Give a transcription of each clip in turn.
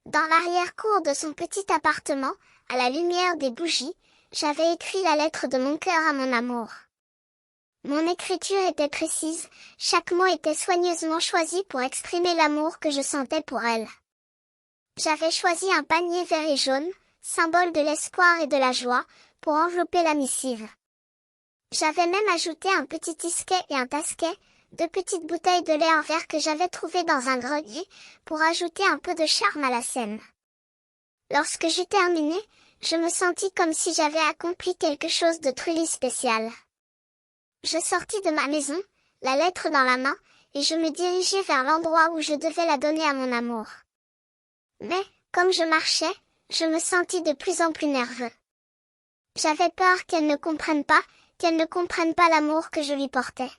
Dans l'arrière-cour de son petit appartement, à la lumière des bougies, j'avais écrit la lettre de mon cœur à mon amour. Mon écriture était précise, chaque mot était soigneusement choisi pour exprimer l'amour que je sentais pour elle. J'avais choisi un panier vert et jaune, symbole de l'espoir et de la joie, pour envelopper la missive. J'avais même ajouté un petit tisquet et un tasquet, deux petites bouteilles de lait en verre que j'avais trouvées dans un grenier, pour ajouter un peu de charme à la scène. Lorsque j'eus terminé, je me sentis comme si j'avais accompli quelque chose de truly spécial. Je sortis de ma maison, la lettre dans la main, et je me dirigeai vers l'endroit où je devais la donner à mon amour. Mais, comme je marchais, je me sentis de plus en plus nerveux. J'avais peur qu'elle ne comprenne pas l'amour que je lui portais.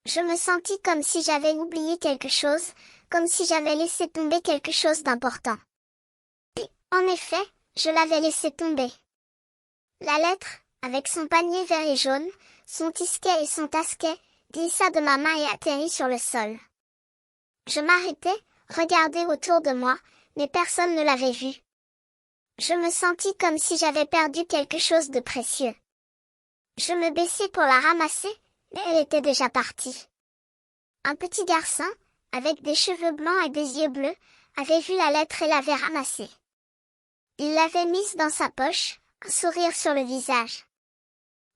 Je me sentis comme si j'avais oublié quelque chose, comme si j'avais laissé tomber quelque chose d'important. Et, en effet, je l'avais laissé tomber. La lettre, avec son panier vert et jaune, son tisquet et son tasquet, glissa de ma main et atterrit sur le sol. Je m'arrêtai, regardai autour de moi, mais personne ne l'avait vu. Je me sentis comme si j'avais perdu quelque chose de précieux. Je me baissai pour la ramasser, mais elle était déjà partie. Un petit garçon, avec des cheveux blancs et des yeux bleus, avait vu la lettre et l'avait ramassée. Il l'avait mise dans sa poche, un sourire sur le visage.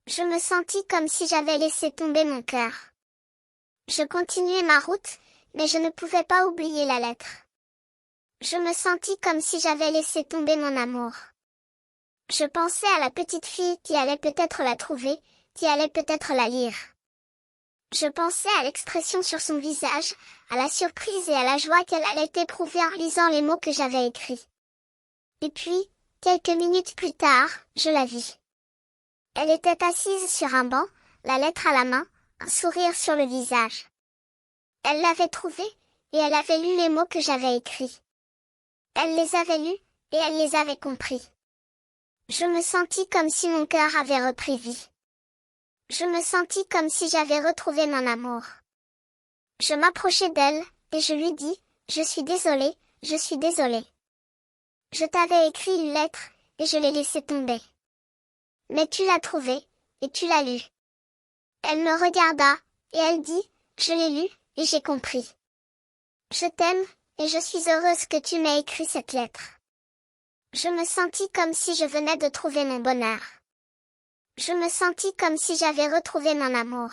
Je me sentis comme si j'avais laissé tomber mon cœur. Je continuai ma route, mais je ne pouvais pas oublier la lettre. Je me sentis comme si j'avais laissé tomber mon amour. Je pensais à la petite fille qui allait peut-être la trouver, qui allait peut-être la lire. Je pensais à l'expression sur son visage, à la surprise et à la joie qu'elle allait éprouver en lisant les mots que j'avais écrits. Et puis, quelques minutes plus tard, je la vis. Elle était assise sur un banc, la lettre à la main, un sourire sur le visage. Elle l'avait trouvée, et elle avait lu les mots que j'avais écrits. Elle les avait lus, et elle les avait compris. Je me sentis comme si mon cœur avait repris vie. Je me sentis comme si j'avais retrouvé mon amour. Je m'approchai d'elle, et je lui dis, « Je suis désolée, je suis désolée. Je t'avais écrit une lettre, et je l'ai laissée tomber. Mais tu l'as trouvée, et tu l'as lue. » Elle me regarda, et elle dit, « Je l'ai lue, et j'ai compris. Je t'aime, et je suis heureuse que tu m'aies écrit cette lettre. » Je me sentis comme si je venais de trouver mon bonheur. Je me sentis comme si j'avais retrouvé mon amour.